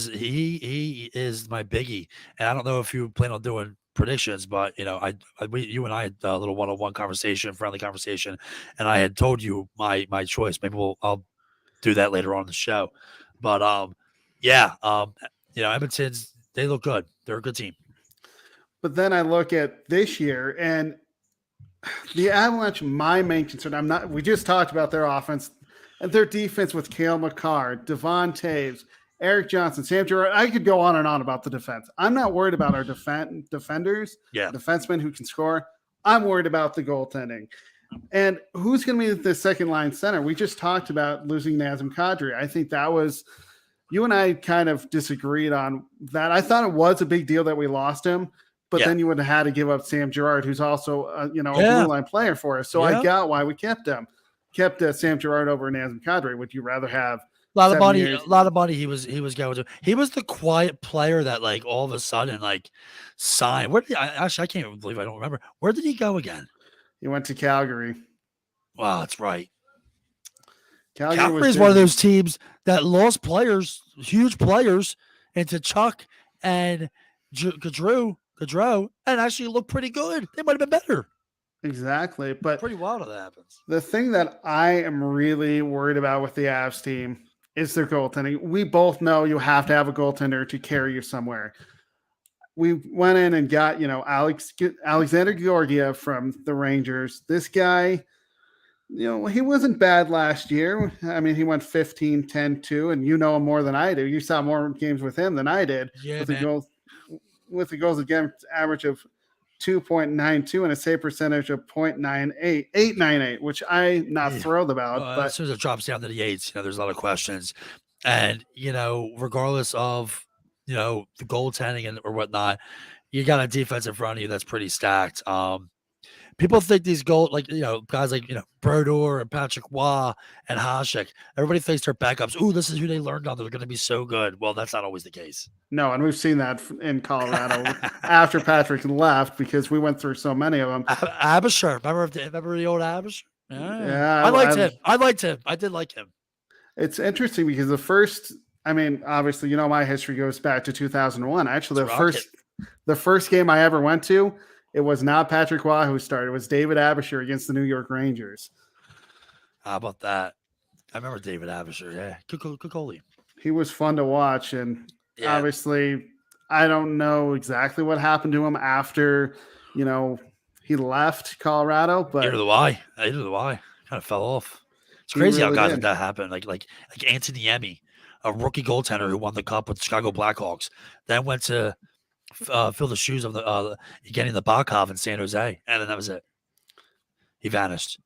is my biggie, and I don't know if you plan on doing predictions, but you and I had a little one-on-one conversation, friendly conversation, and I had told you my choice. Maybe I'll do that later on in the show, but Edmonton's, they look good. They're a good team. But then I look at this year and the Avalanche. My main concern, we just talked about their offense. And their defense with Cale Makar, Devon Taves, Eric Johnson, Sam Girard. I could go on and on about the defense. I'm not worried about our defenders, defensemen who can score. I'm worried about the goaltending. And who's going to be the second line center? We just talked about losing Nazem Kadri. I think that was – you and I kind of disagreed on that. I thought it was a big deal that we lost him, but then you would have had to give up Sam Girard, who's also a blue line player for us. So I got why we kept him. Kept Sam Girard over Nazem Kadri. Would you rather have a lot of money? He was going to. He was the quiet player that all of a sudden signed. Where did I can't even believe I don't remember. Where did he go again? He went to Calgary. Wow, that's right. Calgary is one of those teams that lost players, huge players, into Chuck and Gaudreau, and actually looked pretty good. They might have been better. Exactly. But pretty wild how that happens. The thing that I am really worried about with the Avs team is their goaltending. We both know you have to have a goaltender to carry you somewhere. We went in and got, Alexander Georgiev from the Rangers. This guy, he wasn't bad last year. I mean, he went 15, 10, 2, and you know him more than I do. You saw more games with him than I did. Yeah, man. With the goals against average of 2.92 and a save percentage of 0.98, which I'm not thrilled about. But as soon as it drops down to the eights, there's a lot of questions. And, regardless of, the goaltending or whatnot, you got a defense in front of you that's pretty stacked. People think these guys like, Brodeur and Patrick Waugh and Hasek, everybody thinks they're backups. Ooh, this is who they learned on. They're going to be so good. Well, that's not always the case. No, and we've seen that in Colorado after Patrick left because we went through so many of them. Abisher. Remember the old Abisher? Yeah, I liked him. I did like him. It's interesting because obviously, my history goes back to 2001. Actually, the first game I ever went to, it was not Patrick Waugh who started. It was David Abisher against the New York Rangers. How about that? I remember David Abisher. Yeah, good goalie. He was fun to watch, and obviously, I don't know exactly what happened to him after, he left Colorado. But Neither do I. Kind of fell off. It's crazy how guys like that happen. Like Anthony Emmy, a rookie goaltender who won the cup with the Chicago Blackhawks, then went to fill the shoes of the getting the Bakov in San Jose, and then that was it. He vanished.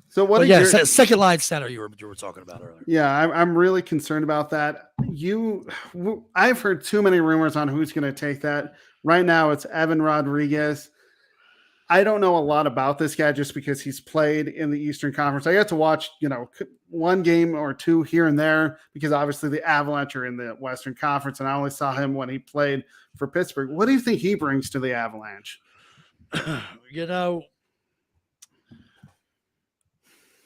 So what? Second line center you were talking about earlier. Yeah, I'm really concerned about that. I've heard too many rumors on who's going to take that. Right now, it's Evan Rodriguez. I don't know a lot about this guy just because he's played in the Eastern Conference. I got to watch, one game or two here and there because obviously the Avalanche are in the Western Conference, and I only saw him when he played for Pittsburgh. What do you think he brings to the Avalanche?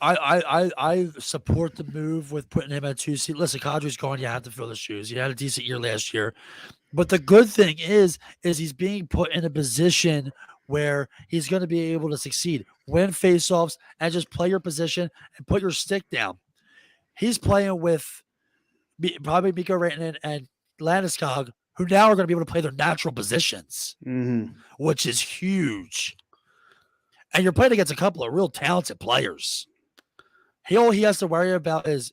I support the move with putting him at 2C. Listen, Kadri's gone. You have to fill the shoes. He had a decent year last year. But the good thing is he's being put in a position where he's going to be able to succeed, win faceoffs, and just play your position and put your stick down. He's playing with probably Mikko Rantanen and Landeskog, who now are going to be able to play their natural positions, which is huge. And you're playing against a couple of real talented players. All he has to worry about is,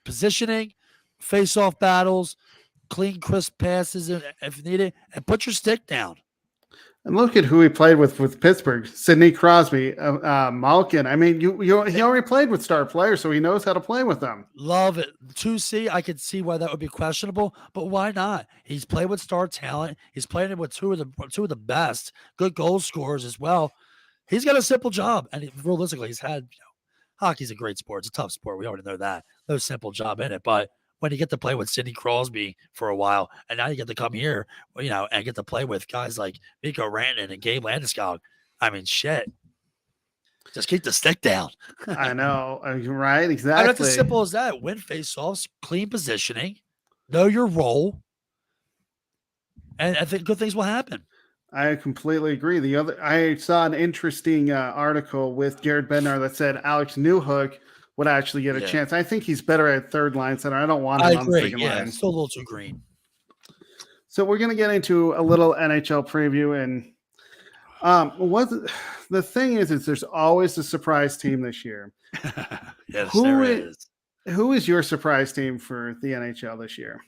positioning, face-off battles, clean, crisp passes if needed, and put your stick down. And look at who he played with Pittsburgh: Sidney Crosby, Malkin. I mean, he already played with star players, so he knows how to play with them. Love it. 2C, I could see why that would be questionable, but why not? He's played with star talent. He's played with two of the best, good goal scorers as well. He's got a simple job, and realistically, he's had. Hockey's a great sport. It's a tough sport. We already know that. No simple job in it, but when you get to play with Sidney Crosby for a while, and now you get to come here, and get to play with guys like Mikko Rantanen and Gabe Landeskog. I mean, shit. Just keep the stick down. I know. Right? Exactly. That's as simple as that. Win faceoffs, clean positioning, know your role, and I think good things will happen. I completely agree. I saw an interesting article with Jared Bednar that said Alex Newhook would actually get a chance. I think he's better at third line center. I don't want him on the second line. Still a little too green. So we're going to get into a little NHL preview. And the thing is there's always a surprise team this year. Yes, there is. Who is your surprise team for the NHL this year?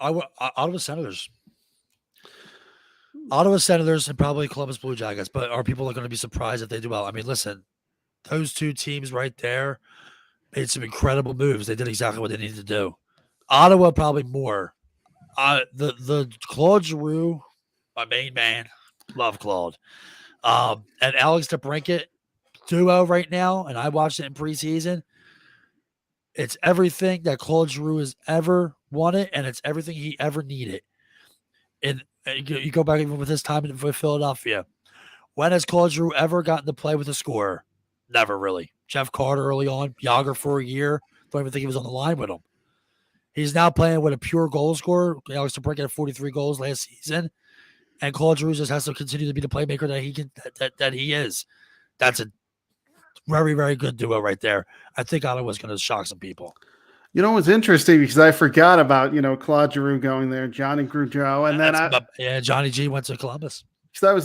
Ottawa Senators. Ottawa Senators and probably Columbus Blue Jackets, but are people going to be surprised if they do well? I mean, listen, those two teams right there made some incredible moves. They did exactly what they needed to do. Ottawa probably more. The Claude Giroux, my main man, love Claude, and Alex DeBrincat duo right now, and I watched it in preseason. It's everything that Claude Giroux has ever wanted, and it's everything he ever needed. And you go back even with his time with Philadelphia. When has Claude Giroux ever gotten to play with a scorer? Never really. Jeff Carter early on, Yager for a year. Don't even think he was on the line with him. He's now playing with a pure goal scorer. Alex DeBrincat had 43 goals last season, and Claude Giroux just has to continue to be the playmaker that he is. That's a very, very good duo right there. I think Ottawa's going to shock some people. You know what's interesting, because I forgot about, Claude Giroux going there, Johnny Gaudreau, and then Johnny G went to Columbus. So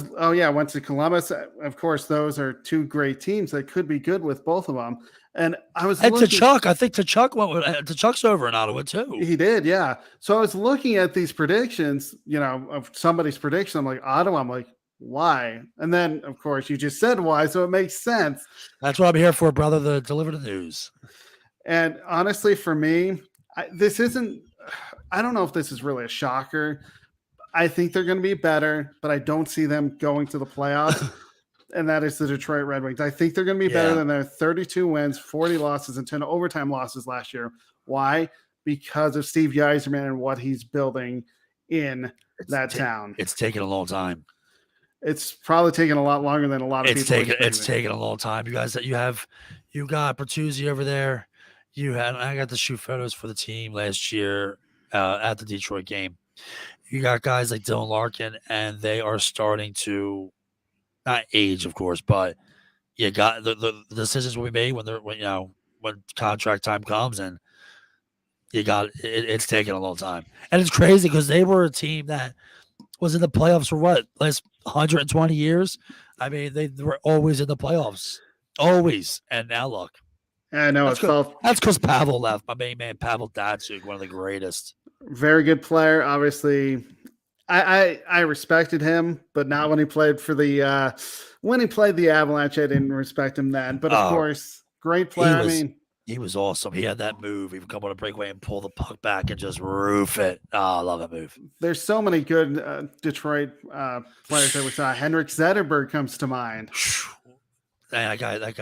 went to Columbus. Of course, those are two great teams that could be good with both of them. And I was looking, Tkachuk, I think Tkachuk's over in Ottawa too. He did, yeah. So I was looking at these predictions, of somebody's prediction. I'm like, Ottawa. I'm like, why? And then, of course, you just said why, so it makes sense. That's what I'm here for, brother. To deliver the news. And honestly, for me, I don't know if this is really a shocker. I think they're going to be better, but I don't see them going to the playoffs. And that is the Detroit Red Wings. I think they're going to be better than their 32 wins, 40 losses, and 10 overtime losses last year. Why? Because of Steve Yzerman and what he's building in that town. It's taken a long time. It's probably taken a lot longer than a lot of people. It's taken a long time. You guys, you got Bertuzzi over there. I got to shoot photos for the team last year at the Detroit game. You got guys like Dylan Larkin, and they are starting to not age, of course, but you got the decisions will be made when contract time comes, and you got it's taking a long time. And it's crazy because they were a team that was in the playoffs for last 120 years. I mean, they were always in the playoffs, always. And now look. I know that's because Pavel left. My main man, Pavel Datsyuk, one of the greatest. Very good player. Obviously, I respected him, but not when he played for the Avalanche. I didn't respect him then. But of course, great player. He was awesome. He had that move. He would come on a breakaway and pull the puck back and just roof it. Oh, I love that move. There's so many good Detroit players that we saw. Henrik Zetterberg comes to mind. That guy. Not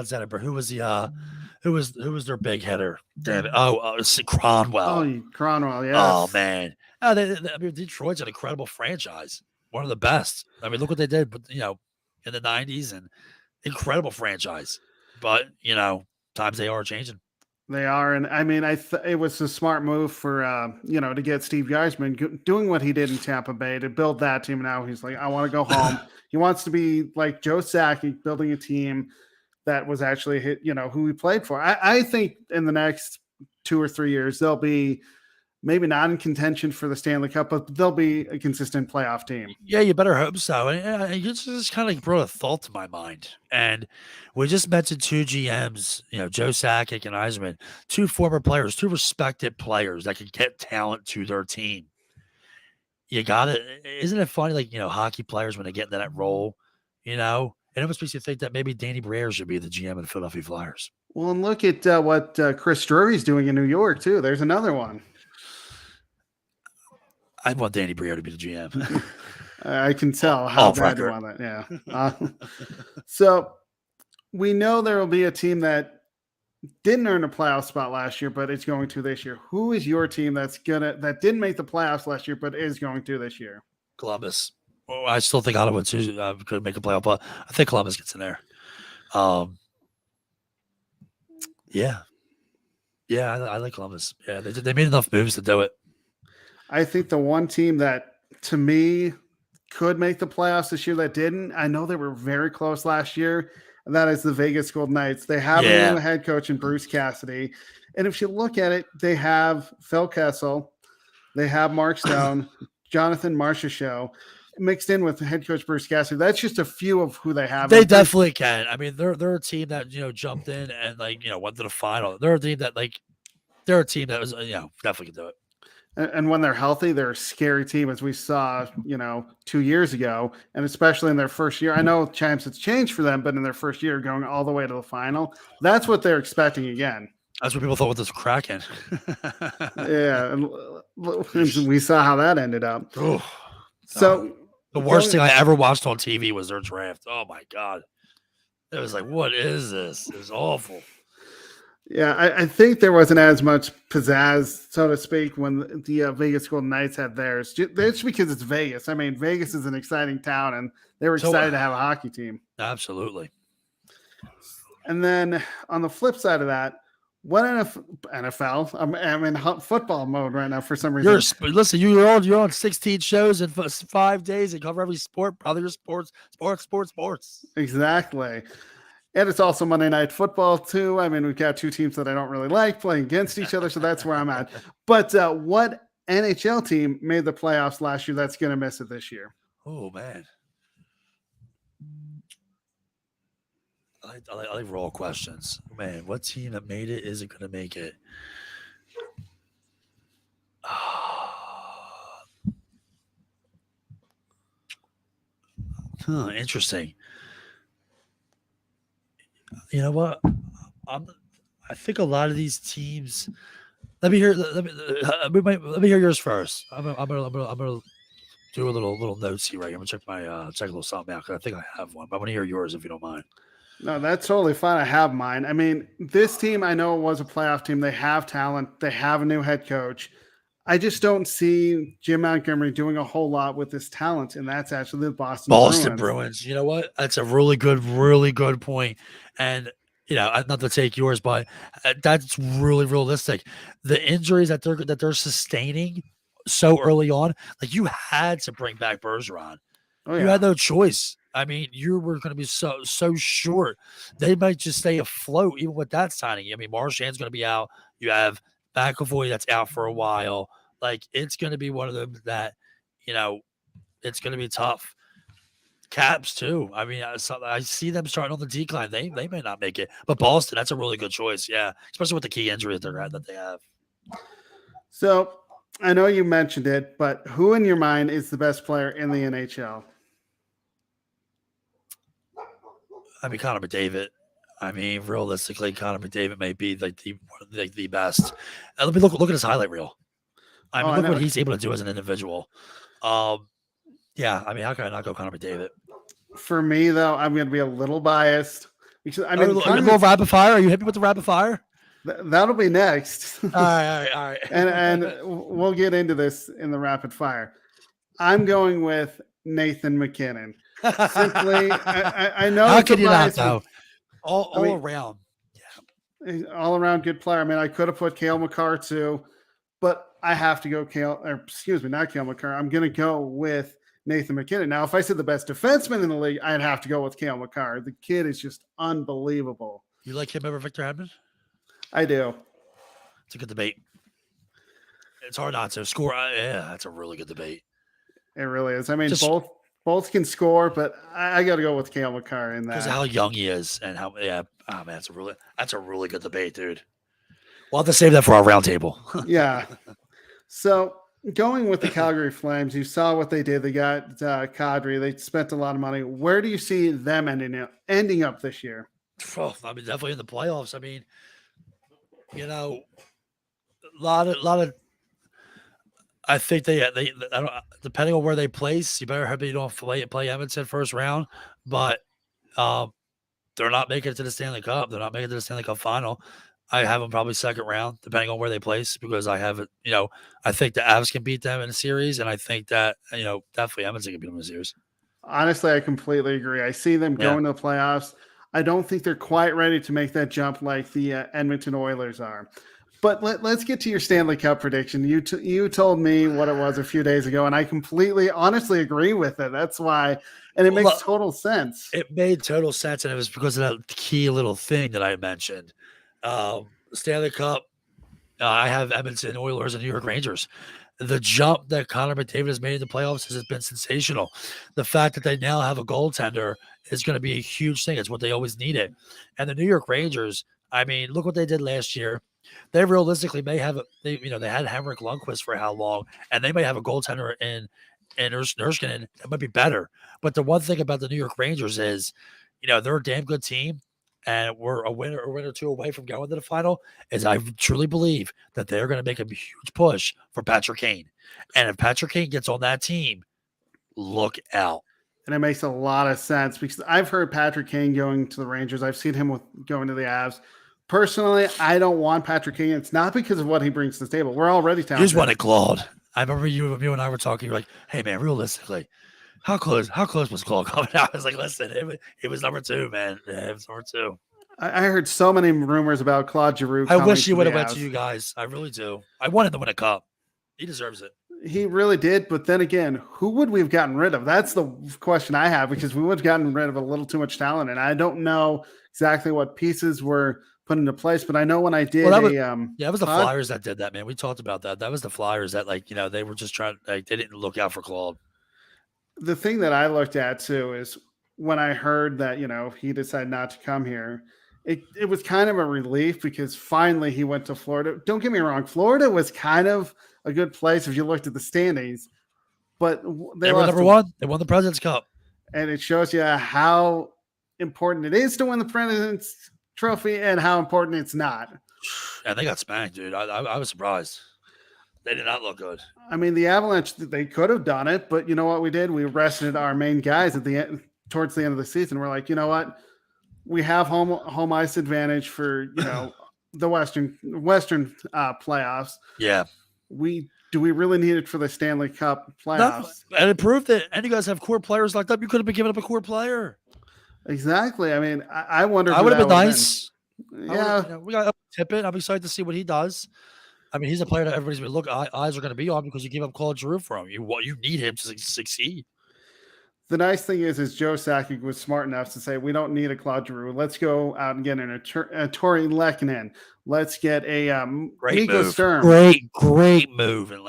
Zetterberg. Who was their big hitter? Damn it. Cronwell. Oh, Cronwell. Yeah. Oh man. Detroit's an incredible franchise. One of the best. I mean, look what they did. But in the '90s, and incredible franchise. But times they are changing. They are, and I mean, it was a smart move for to get Steve Yzerman doing what he did in Tampa Bay to build that team. Now he's like, I want to go home. He wants to be like Joe Sakic, building a team that was actually who he played for. I think in the next 2 or 3 years they'll be maybe not in contention for the Stanley Cup, but they'll be a consistent playoff team. Yeah, you better hope so. And you just kind of brought a thought to my mind. And we just mentioned two GMs, Joe Sakic and Yzerman, two former players, two respected players that can get talent to their team. You got it. Isn't it funny? Hockey players, when they get into that role, it almost makes you think that maybe Danny Briere should be the GM of the Philadelphia Flyers. Well, and look at what Chris Drury's doing in New York, too. There's another one. I want Danny Briere to be the GM. I can tell how bad you want that. Yeah. So we know there will be a team that didn't earn a playoff spot last year, but it's going to this year. Who is your team that didn't make the playoffs last year, but is going to this year? Columbus. Well, I still think Ottawa too could make a playoff, but I think Columbus gets in there. Yeah, I like Columbus. Yeah, they made enough moves to do it. I think the one team that, to me, could make the playoffs this year that didn't, I know they were very close last year, and that is the Vegas Golden Knights. They have a new head coach in Bruce Cassidy. And if you look at it, they have Phil Kessel, they have Mark Stone, Jonathan Marchessault, mixed in with head coach Bruce Cassidy. That's just a few of who they have. They definitely can. I mean, they're a team that, jumped in and went to the final. They're a team that was, definitely can do it. And when they're healthy, they're a scary team, as we saw, 2 years ago, and especially in their first year. I know champs it's changed for them, but in their first year, going all the way to the final, that's what they're expecting again. That's what people thought with this Kraken. Yeah, and we saw how that ended up. Ooh, so the worst thing I ever watched on TV was their draft. Oh my God, it was like, what is this? It was awful. Yeah, I think there wasn't as much pizzazz, so to speak, when the Vegas Golden Knights had theirs. That's because it's Vegas. I mean, Vegas is an exciting town, and they were excited to have a hockey team. Absolutely. And then on the flip side of that, What NFL? I'm in football mode right now for some reason. Listen, you're on 16 shows in 5 days and cover every sport. Probably your sports. Exactly. And it's also Monday Night Football, too. I mean, we've got two teams that I don't really like playing against each other, so that's where I'm at. But what NHL team made the playoffs last year that's going to miss it this year? Oh, man. I like raw questions. Man, what team that made it isn't going to make it? Interesting. You know what? I think a lot of these teams. Let me hear yours first. I'm gonna do a little notes here. Right, I'm gonna check a little something out because I think I have one. But I want to hear yours if you don't mind. No, that's totally fine. I have mine. I mean, this team, I know it was a playoff team. They have talent. They have a new head coach. I just don't see Jim Montgomery doing a whole lot with this talent, and that's actually the Boston Bruins. You know what? That's a really good point. And not to take yours, but that's really realistic. The injuries that they're sustaining so early on, like you had to bring back Bergeron. Oh, yeah. You had no choice. I mean, you were going to be so short. They might just stay afloat even with that signing. I mean, Marchand's going to be out. You have McAvoy that's out for a while. Like, it's going to be one of them that, it's going to be tough. Caps, too. I mean, I see them starting on the decline. They may not make it. But Boston, that's a really good choice, yeah, especially with the key injuries that they have. So, I know you mentioned it, but who in your mind is the best player in the NHL? I mean, Connor McDavid. I mean, realistically, Connor McDavid may be like the best. Let me look at his highlight reel. I mean, look what he's able to do as an individual. Yeah, I mean, how can I not go Connor McDavid? For me, though, I'm going to be a little biased because I mean, a little rapid fire. Are you happy with the rapid fire? That'll be next. All right. and we'll get into this in the rapid fire. I'm going with Nathan McKinnon. Simply, I know. How can you not though? All around, yeah, all around good player. I mean, I could have put Cale Makar too, but I have to go not Cale Makar. I'm going to go with Nathan McKinnon. Now, if I said the best defenseman in the league, I'd have to go with Cale Makar. The kid is just unbelievable. You like him over Victor Hedman? I do. It's a good debate. It's hard not to score. Yeah, that's a really good debate. It really is. I mean, both can score, but I got to go with Cale Makar in that. Because of how young he is and how, yeah. Oh, man, that's a really good debate, dude. We'll have to save that for our roundtable. Yeah. So going with the Calgary Flames, you saw what they did. They got Kadri. They spent a lot of money. Where do you see them ending up this year? Oh, I mean, definitely in the playoffs. I mean, a lot of. I think they I don't, depending on where they place, you better hope you don't play Edmonton first round. But they're not making it to the Stanley Cup. They're not making it to the Stanley Cup final. I have them probably second round, depending on where they place, because I have it. I think the Avs can beat them in a series, and I think that definitely Edmonton can beat them in a series. Honestly, I completely agree. I see them going to the playoffs. I don't think they're quite ready to make that jump like the Edmonton Oilers are. But let's get to your Stanley Cup prediction. You told me what it was a few days ago, and I completely, honestly agree with it. That's why, and it makes total sense. It made total sense, and it was because of that key little thing that I mentioned. Stanley Cup, I have Edmonton Oilers and New York Rangers. The jump that Connor McDavid has made in the playoffs has been sensational. The fact that they now have a goaltender is going to be a huge thing. It's what they always needed. And the New York Rangers, I mean, look what they did last year. They realistically may have they had Henrik Lundqvist for how long, and they may have a goaltender in Erskine that might be better. But the one thing about the New York Rangers is, they're a damn good team, and we're a winner or two away from going to the final. Is I truly believe that they're going to make a huge push for Patrick Kane, and if Patrick Kane gets on that team, look out. And it makes a lot of sense because I've heard Patrick Kane going to the Rangers. I've seen him going to the Avs. Personally, I don't want Patrick Kane. It's not because of what he brings to the table. We're already talented. Here's what it Claude. I remember you and I were talking. You're like, "Hey, man, realistically, how close was Claude coming out?" I was like, "Listen, it was number 2, man. Yeah, it was number 2." I heard so many rumors about Claude Giroux. I wish he would have went to you guys. I really do. I wanted to win a cup. He deserves it. He really did, but then again, who would we have gotten rid of? That's the question I have, because we would have gotten rid of a little too much talent, and I don't know exactly what pieces were put into place. But I know when I did, that was the Flyers that did that, man. We talked about that. That was the Flyers that, like, they were just trying, like, they didn't look out for Claude. The thing that I looked at too is when I heard that he decided not to come here. It was kind of a relief, because finally he went to Florida. Don't get me wrong, Florida was kind of a good place if you looked at the standings, but they were number one. They won the President's Cup, and it shows you how important it is to win the President's Trophy and how important it's not. And they got spanked, dude. I was surprised. They did not look good. I mean, the Avalanche, they could have done it, but you know what we did? We rested our main guys at the end, towards the end of the season. We're like, you know what? We have home ice advantage for the Western playoffs. Yeah. Do we really need it for the Stanley Cup playoffs? No, and it proved that. And you guys have core players locked up. You could have been giving up a core player. Exactly. I mean, I wonder. I would have been nice. Yeah, we got Tippett. I'm excited to see what he does. I mean, he's a player that everybody's been eyes are going to be on, because you gave up Claude Giroux for him. You need him to succeed. The nice thing is Joe Sakic was smart enough to say, we don't need a Claude Giroux. Let's go out and get a Tori Lehkonen. Let's get a Nico Sturm. Great move. And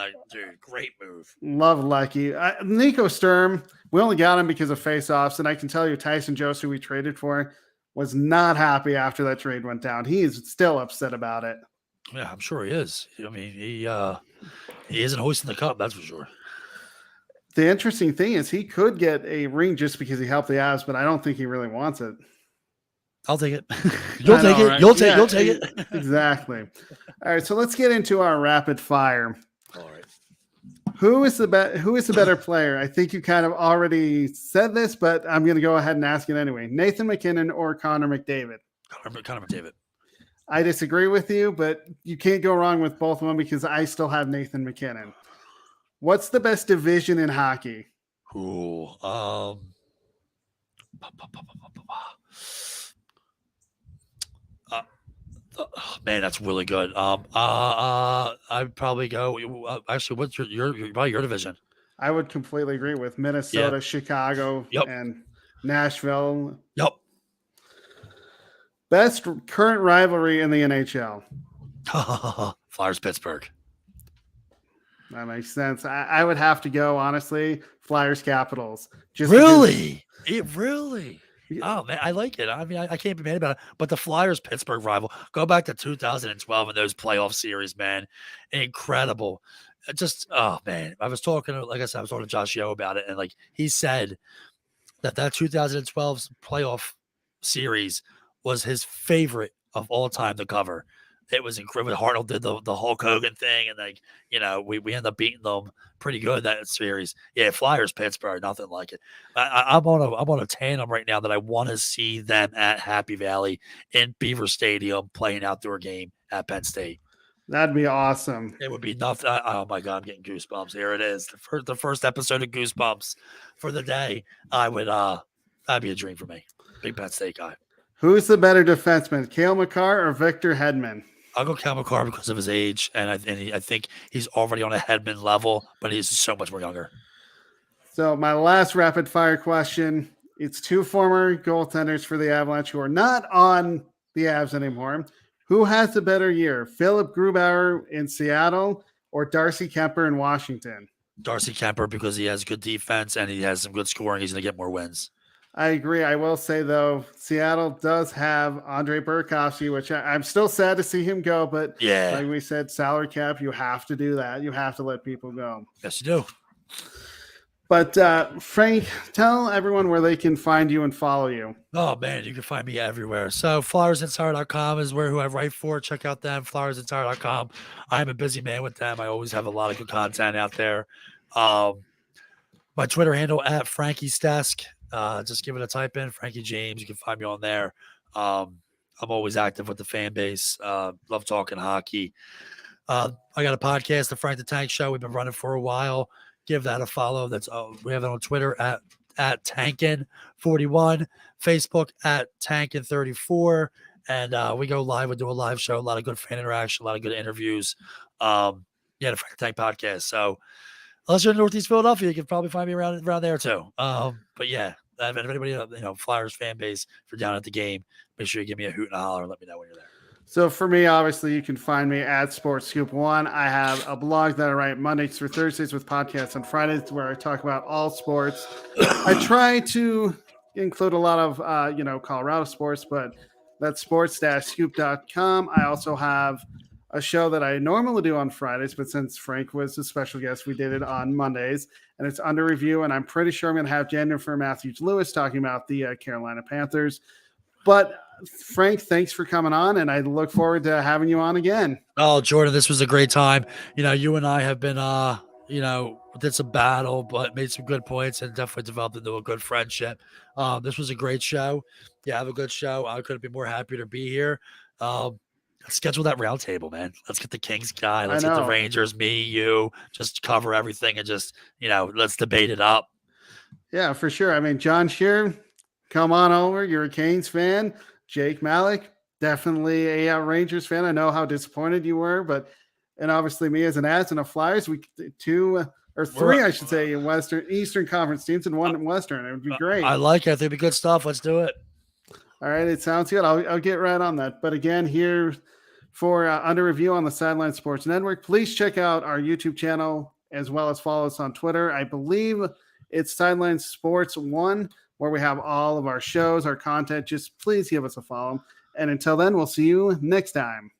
great move. Love Lucky. Nico Sturm, we only got him because of face-offs. And I can tell you, Tyson Jost, who we traded for, was not happy after that trade went down. He is still upset about it. Yeah, I'm sure he is. I mean, he isn't hoisting the cup, that's for sure. The interesting thing is he could get a ring just because he helped the Avs, but I don't think he really wants it. I'll take it. You'll take it. Right? You'll take it. Exactly. All right, so let's get into our rapid fire. All right. Who is the better player? I think you kind of already said this, but I'm going to go ahead and ask it anyway. Nathan MacKinnon or Connor McDavid? Connor McDavid. I disagree with you, but you can't go wrong with both of them, because I still have Nathan MacKinnon. What's the best division in hockey? Cool. Man, that's really good. I'd probably go. Actually, what's your probably your division? I would completely agree with Minnesota, Chicago, and Nashville. Yep. Best current rivalry in the NHL. Flyers, Pittsburgh. That makes sense. I would have to go, honestly, Flyers, Capitals. Really? Really? Oh, man, I like it. I mean, I can't be mad about it. But the Flyers-Pittsburgh rival, go back to 2012 and those playoff series, man. Incredible. Just, oh, man. I was talking to Josh Yeo about it, and, like, he said that 2012 playoff series was his favorite of all time to cover. It was incredible. Hartnell did the Hulk Hogan thing, and we ended up beating them pretty good that series. Yeah, Flyers, Pittsburgh, nothing like it. I'm on a tandem right now that I want to see them at Happy Valley in Beaver Stadium playing an outdoor game at Penn State. That'd be awesome. It would be nothing. Oh my God, I'm getting goosebumps. Here it is, the first episode of Goosebumps for the day. That'd be a dream for me. Big Penn State guy. Who's the better defenseman, Cale Makar or Victor Hedman? I'll go Cale Makar because of his age, and I think he's already on a Hedman level, but he's so much more younger. So my last rapid fire question, it's two former goaltenders for the Avalanche who are not on the Avs anymore. Who has a better year, Philip Grubauer in Seattle or Darcy Kemper in Washington? Darcy Kemper, because he has good defense and he has some good scoring. He's going to get more wins. I agree. I will say, though, Seattle does have Andre Burakovsky, which I'm still sad to see him go. But like we said, salary cap, you have to do that. You have to let people go. Yes, you do. But Frank, tell everyone where they can find you and follow you. Oh, man, you can find me everywhere. So flowersinsider.com is who I write for. Check out them, flowersinsider.com. I'm a busy man with them. I always have a lot of good content out there. My Twitter handle at Frankie's Desk. Just give it a type in, Frankie James. You can find me on there. I'm always active with the fan base. Love talking hockey. I got a podcast, The Frank the Tank Show. We've been running for a while. Give that a follow. We have it on Twitter at Tankin41, Facebook at Tankin34, and we go live. We do a live show, a lot of good fan interaction, a lot of good interviews. The Frank Tank podcast. So unless you're in Northeast Philadelphia, you can probably find me around there too. But yeah, if anybody, Flyers fan base, if you're down at the game, make sure you give me a hoot and a holler and let me know when you're there. So for me, obviously, you can find me at Sports Scoop One. I have a blog that I write Mondays through Thursdays with podcasts on Fridays where I talk about all sports. I try to include a lot of, Colorado sports, but that's sports-scoop.com. I also have a show that I normally do on Fridays, but since Frank was a special guest, we did it on Mondays, and it's under review. And I'm pretty sure I'm going to have Jennifer Matthews-Lewis talking about the Carolina Panthers. But Frank, thanks for coming on, and I look forward to having you on again. Oh, Jordan, this was a great time. You and I have been, did some battle, but made some good points and definitely developed into a good friendship. This was a great show. Yeah, have a good show. I couldn't be more happy to be here. Let's schedule that round table, man. Let's get the Kings guy. Let's get the Rangers, me, you, just cover everything and just, let's debate it up. Yeah, for sure. I mean, John Shear, come on over. You're a Canes fan. Jake Malik, definitely a Rangers fan. I know how disappointed you were, and obviously me as an Ads and a Flyers, we three, I should say, in Eastern Conference teams and one in Western. It would be great. I like it. I think it'd be good stuff. Let's do it. All right, it sounds good. I'll get right on that. But again, here for Under Review on the Sideline Sports Network, please check out our YouTube channel as well as follow us on Twitter. I believe it's Sideline Sports 1, where we have all of our shows, our content. Just please give us a follow. And until then, we'll see you next time.